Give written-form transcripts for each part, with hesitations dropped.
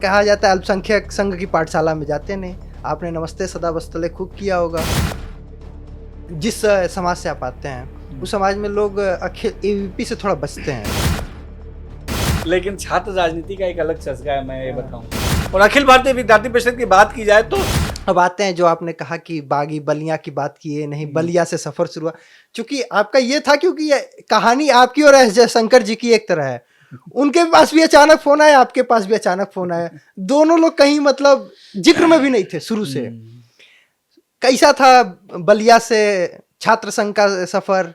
कहा जाता है अल्पसंख्यक संघ की पाठशाला में जाते नहीं। आपने नमस्ते सदा वस्तले खूब किया होगा। जिस समाज से आप आते हैं उस समाज में लोग अखिल एबीवीपी से थोड़ा बचते हैं। लेकिन छात्र राजनीति का एक अलग चस्का है, मैं ये बताऊं। और अखिल भारतीय विद्यार्थी परिषद की बात की जाए तो अब आते हैं जो आपने कहा कि बागी बलिया की बात की है, नहीं बलिया से सफर शुरू हुआ। चूंकि आपका ये था क्योंकि ये कहानी आपकी और एस जयशंकर जी की एक तरह है। उनके पास भी अचानक फोन आया, आपके पास भी अचानक फोन आया। दोनों लोग कहीं मतलब जिक्र में भी नहीं थे शुरू से। कैसा था बलिया से छात्र संघ का सफर?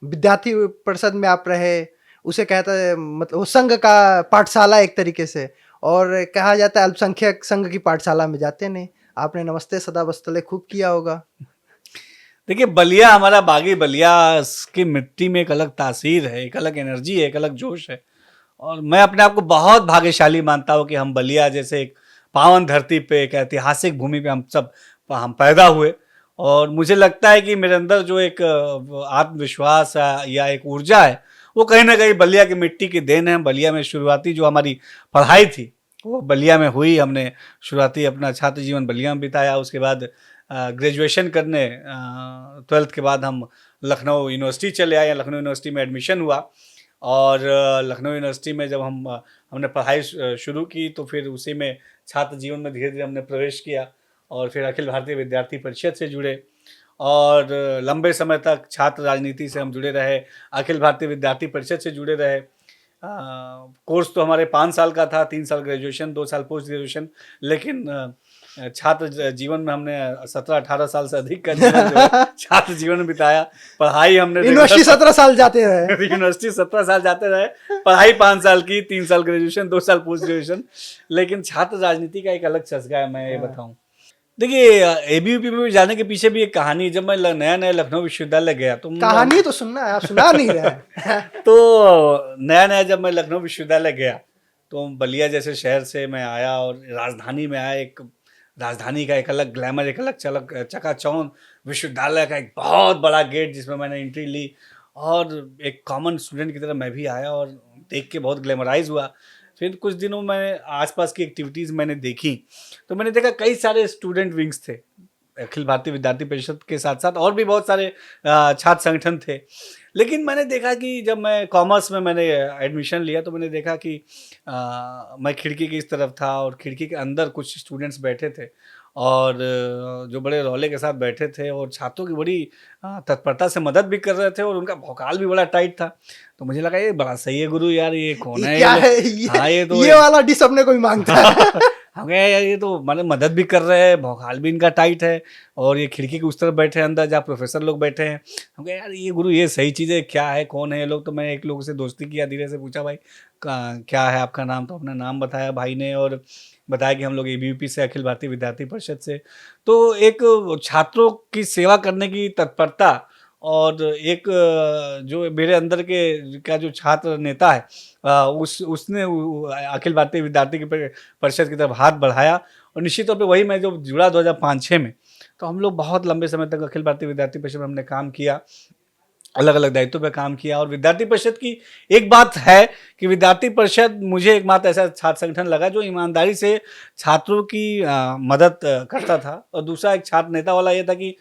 विद्यार्थी परिषद में आप रहे, उसे कहता है मतलब वो संघ का पाठशाला एक तरीके से, और कहा जाता है अल्पसंख्यक संघ की पाठशाला में जाते नहीं। आपने नमस्ते सदा वस्तले खूब किया होगा। देखिए, बलिया हमारा बागी बलिया की मिट्टी में एक अलग तासीर है, एक अलग एनर्जी है, एक अलग जोश है। और मैं अपने आप को बहुत भाग्यशाली मानता हूँ कि हम बलिया जैसे एक पावन धरती पे, एक ऐतिहासिक भूमि पे हम पैदा हुए। और मुझे लगता है कि मेरे अंदर जो एक आत्मविश्वास है या एक ऊर्जा है, वो कहीं ना कहीं बलिया की मिट्टी की देन है। बलिया में शुरुआती जो हमारी पढ़ाई थी वो बलिया में हुई। हमने शुरुआती अपना छात्र जीवन बलिया में बिताया। उसके बाद ग्रेजुएशन करने 12th के बाद हम लखनऊ यूनिवर्सिटी चले आए। लखनऊ यूनिवर्सिटी में एडमिशन हुआ और लखनऊ यूनिवर्सिटी में जब हमने पढ़ाई शुरू की तो फिर उसी में छात्र जीवन में धीरे धीरे हमने प्रवेश किया और फिर अखिल भारतीय विद्यार्थी परिषद से जुड़े और लंबे समय तक छात्र राजनीति से हम जुड़े रहे, अखिल भारतीय विद्यार्थी परिषद से जुड़े रहे। कोर्स तो हमारे 5 साल का था, 3 साल ग्रेजुएशन, 2 साल पोस्ट ग्रेजुएशन, लेकिन छात्र जीवन में हमने 17-18 साल से अधिक का जीवन जो है छात्र जीवन में बिताया। पढ़ाई हमने यूनिवर्सिटी 17 साल जाते रहे। यूनिवर्सिटी 17 साल जाते रहे, पढ़ाई 5 साल की, 3 साल ग्रेजुएशन, 2 साल पोस्ट ग्रेजुएशन। लेकिन छात्र राजनीति का एक अलग चस्का है, मैं ये बताऊं। देखिए, एबीवीपी में जाने के पीछे भी एक कहानी है। जब मैं नया लखनऊ विश्वविद्यालय गया तो कहानी तो सुनना है, आप सुना नहीं रहे। तो नया जब मैं लखनऊ विश्वविद्यालय गया तो बलिया जैसे शहर से मैं आया और राजधानी में आया। एक राजधानी का एक अलग ग्लैमर, एक अलग चकाचौंध विश्वविद्यालय का एक बहुत बड़ा गेट जिसमें मैंने एंट्री ली और एक कॉमन स्टूडेंट की तरह मैं भी आया और देख के बहुत ग्लैमराइज हुआ। फिर कुछ दिनों में आसपास की एक्टिविटीज़ मैंने देखी तो मैंने देखा कई सारे स्टूडेंट विंग्स थे अखिल भारतीय विद्यार्थी परिषद के साथ साथ, और भी बहुत सारे छात्र संगठन थे। लेकिन मैंने देखा कि जब मैं कॉमर्स में मैंने एडमिशन लिया तो मैंने देखा कि मैं खिड़की की इस तरफ था और खिड़की के अंदर कुछ स्टूडेंट्स बैठे थे और जो बड़े रौले के साथ बैठे थे और छात्रों की बड़ी तत्परता से मदद भी कर रहे थे और उनका भौकाल भी बड़ा टाइट था। तो मुझे लगा ये बड़ा सही है गुरु, यार ये कौन है? क्या है हाँ, ये वाला डिश अपने कोई मांगता है। हम कहे यार ये तो माने मदद भी कर रहे हैं, भौकाल भी इनका टाइट है और ये खिड़की के उस तरफ बैठे हैं अंदर जहाँ प्रोफेसर लोग बैठे हैं। हम कहे यार ये गुरु ये सही चीज़ है, क्या है, कौन है ये लोग? तो मैं एक लोग से दोस्ती किया, धीरे से पूछा भाई क्या है आपका नाम? तो अपना नाम बताया भाई ने और बताया कि हम लोग एबीवीपी से, अखिल भारतीय विद्यार्थी परिषद से। तो एक छात्रों की सेवा करने की तत्परता और एक जो मेरे अंदर के का जो छात्र नेता है उसने अखिल भारतीय विद्यार्थी की परिषद की तरफ हाथ बढ़ाया और निश्चित तौर पे वही मैं जो जुड़ा 2005-06 में, तो हम लोग बहुत लंबे समय तक अखिल भारतीय विद्यार्थी परिषद में हमने काम किया, अलग अलग दायित्वों पे काम किया। और विद्यार्थी परिषद की एक बात है कि विद्यार्थी परिषद मुझे एक मात्र ऐसा छात्र संगठन लगा जो ईमानदारी से छात्रों की मदद करता था और दूसरा एक छात्र नेता वाला ये था कि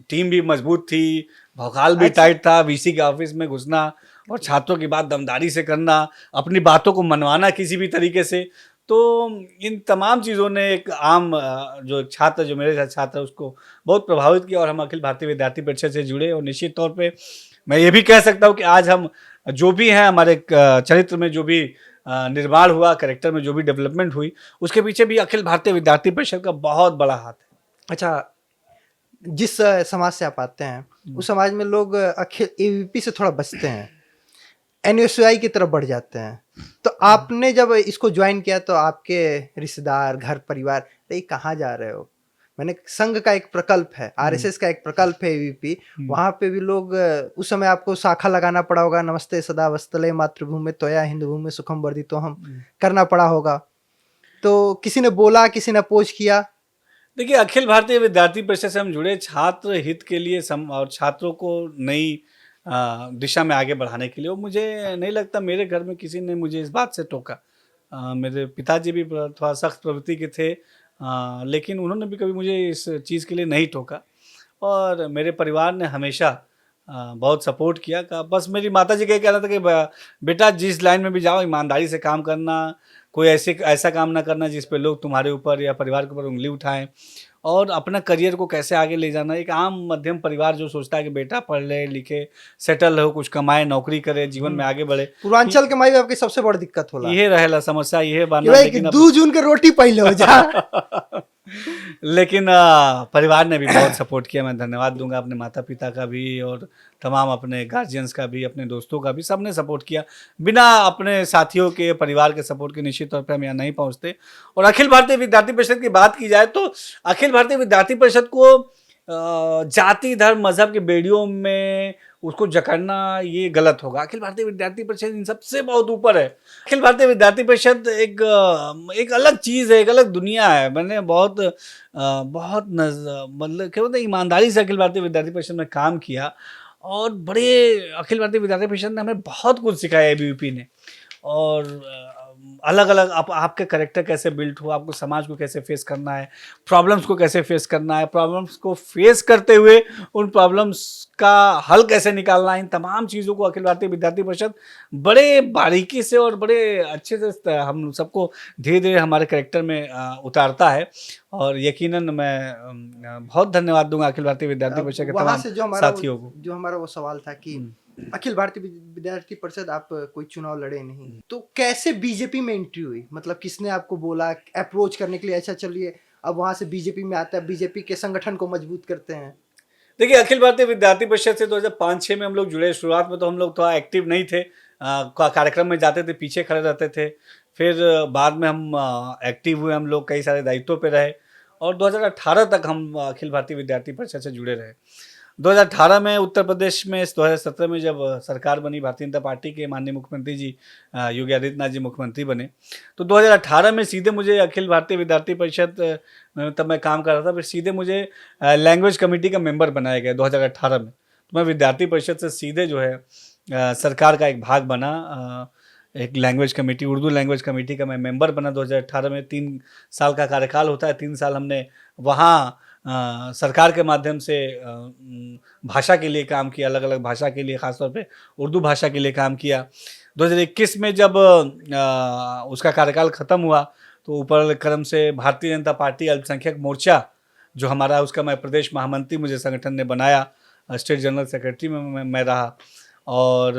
टीम भी मजबूत थी, भौकाल भी टाइट था, वीसी के ऑफिस में घुसना और छात्रों की बात दमदारी से करना, अपनी बातों को मनवाना किसी भी तरीके से। तो इन तमाम चीज़ों ने एक आम जो छात्र, जो मेरे साथ छात्र है, उसको बहुत प्रभावित किया और हम अखिल भारतीय विद्यार्थी परिषद से जुड़े। और निश्चित तौर पे मैं ये भी कह सकता हूँ कि आज हम जो भी हैं, हमारे चरित्र में जो भी निर्माण हुआ, कैरेक्टर में जो भी डेवलपमेंट हुई, उसके पीछे भी अखिल भारतीय विद्यार्थी परिषद का बहुत बड़ा हाथ है। अच्छा, जिस समाज से आप आते हैं उस समाज में लोग अखिल एबीवीपी से थोड़ा बचते हैं, एनएसयूआई की तरफ बढ़ जाते हैं। तो आपने जब इसको ज्वाइन किया तो आपके रिश्तेदार, घर परिवार, ये कहाँ जा रहे हो? मैंने संघ का एक प्रकल्प है, आरएसएस का एक प्रकल्प है एबीवीपी, वहां पे भी लोग उस समय आपको शाखा लगाना पड़ा होगा, नमस्ते सदा वस्तले मातृभूमि त्वया हिंदू भूमि सुखम वर्धितो हम करना पड़ा होगा। तो किसी ने बोला, किसी ने अपोज किया? देखिए, अखिल भारतीय विद्यार्थी परिषद से हम जुड़े छात्र हित के लिए और छात्रों को नई दिशा में आगे बढ़ाने के लिए। और मुझे नहीं लगता मेरे घर में किसी ने मुझे इस बात से टोका। मेरे पिताजी भी थोड़ा सख्त प्रवृत्ति के थे, लेकिन उन्होंने भी कभी मुझे इस चीज़ के लिए नहीं टोका। और मेरे परिवार ने हमेशा बहुत सपोर्ट किया। बस मेरी माताजी का ये कहना था कि बेटा जिस लाइन में भी जाओ ईमानदारी से काम करना, कोई ऐसा काम ना करना जिस पे लोग तुम्हारे ऊपर या परिवार के ऊपर उंगली उठाएं, और अपना करियर को कैसे आगे ले जाना। एक आम मध्यम परिवार जो सोचता है कि बेटा पढ़ ले लिखे सेटल हो, कुछ कमाए, नौकरी करे, जीवन में आगे बढ़े, पूर्वांचल के माई बाप की सबसे बड़ी दिक्कत होला ये रहेला समस्या, ये कि बाना। भाई लेकिन दूध जून के रोटी पहले हो जा। लेकिन परिवार ने भी बहुत सपोर्ट किया। मैं धन्यवाद दूंगा अपने माता पिता का भी, और तमाम अपने गार्जियंस का भी, अपने दोस्तों का भी, सबने सपोर्ट किया। बिना अपने साथियों के, परिवार के सपोर्ट के निश्चित तौर पे हम यहाँ नहीं पहुँचते। और अखिल भारतीय विद्यार्थी परिषद की बात की जाए तो अखिल भारतीय विद्यार्थी परिषद को जाति धर्म मजहब के बेड़ियों में उसको जकड़ना ये गलत होगा। अखिल भारतीय विद्यार्थी परिषद इन सबसे बहुत ऊपर है। अखिल भारतीय विद्यार्थी परिषद एक अलग चीज़ है, एक अलग दुनिया है। मैंने बहुत मतलब क्या बोलते हैं, ईमानदारी से अखिल भारतीय विद्यार्थी परिषद में काम किया, और बड़े अखिल भारतीय विद्यार्थी परिषद ने हमें बहुत कुछ सिखाया एबीवीपी ने। और अलग अलग आपके करेक्टर कैसे बिल्ड हो, आपको समाज को कैसे फेस करना है, प्रॉब्लम्स को कैसे फेस करना है, प्रॉब्लम्स को फेस करते हुए उन प्रॉब्लम्स का हल कैसे निकालना है, इन तमाम चीज़ों को अखिल भारतीय विद्यार्थी परिषद बड़े बारीकी से और बड़े अच्छे से हम सबको धीरे धीरे हमारे करेक्टर में उतारता है। और यकीनन मैं बहुत धन्यवाद दूंगा अखिल भारतीय विद्यार्थी परिषद के वहाँ तमाम से जो साथियों को। हमारा वो सवाल था कि अखिल भारतीय विद्यार्थी परिषद आप कोई चुनाव लड़े नहीं, तो कैसे बीजेपी में एंट्री हुई? मतलब किसने आपको बोला अप्रोच करने के लिए, अच्छा चलिए अब वहां से बीजेपी में आता है, बीजेपी के संगठन को मजबूत करते हैं? देखिए, अखिल भारतीय विद्यार्थी परिषद से 2005-06 में हम लोग जुड़े। शुरुआत में तो हम लोग थोड़ा एक्टिव नहीं थे, कार्यक्रम में जाते थे, पीछे खड़े रहते थे। फिर बाद में हम एक्टिव हुए, हम लोग कई सारे दायित्वों पे रहे, और 2018 तक हम अखिल भारतीय विद्यार्थी परिषद से जुड़े रहे। 2018 में उत्तर प्रदेश में, 2017 में जब सरकार बनी भारतीय जनता पार्टी के, माननीय मुख्यमंत्री जी योगी आदित्यनाथ जी मुख्यमंत्री बने, तो 2018 में सीधे मुझे अखिल भारतीय विद्यार्थी परिषद तब मैं काम कर रहा था, फिर सीधे मुझे लैंग्वेज कमेटी का मेंबर बनाया गया 2018 में। तो मैं विद्यार्थी परिषद से सीधे जो है सरकार का एक भाग बना, एक language committee, Urdu language committee का मैं मेंबर बना 2018 में। 3 साल का कार्यकाल होता है, 3 साल हमने वहाँ सरकार के माध्यम से भाषा के लिए काम किया, अलग अलग भाषा के लिए, ख़ासतौर पे उर्दू भाषा के लिए काम किया। 2021 में जब उसका कार्यकाल ख़त्म हुआ, तो ऊपर क्रम से भारतीय जनता पार्टी अल्पसंख्यक मोर्चा जो हमारा, उसका मैं प्रदेश महामंत्री मुझे संगठन ने बनाया, स्टेट जनरल सेक्रेटरी में मैं रहा। और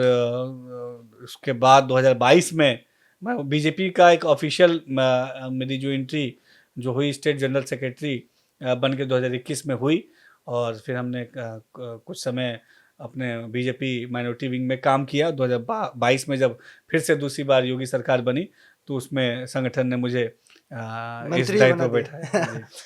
उसके बाद 2022 में मैं बीजेपी का एक ऑफिशियल मेरी जो एंट्री जो हुई स्टेट जनरल सेक्रेटरी बन के 2021 में हुई। और फिर हमने कुछ समय अपने बीजेपी माइनॉरिटी विंग में काम किया। 2022 में जब फिर से दूसरी बार योगी सरकार बनी, तो उसमें संगठन ने मुझे इस दायित्व पर बैठाया।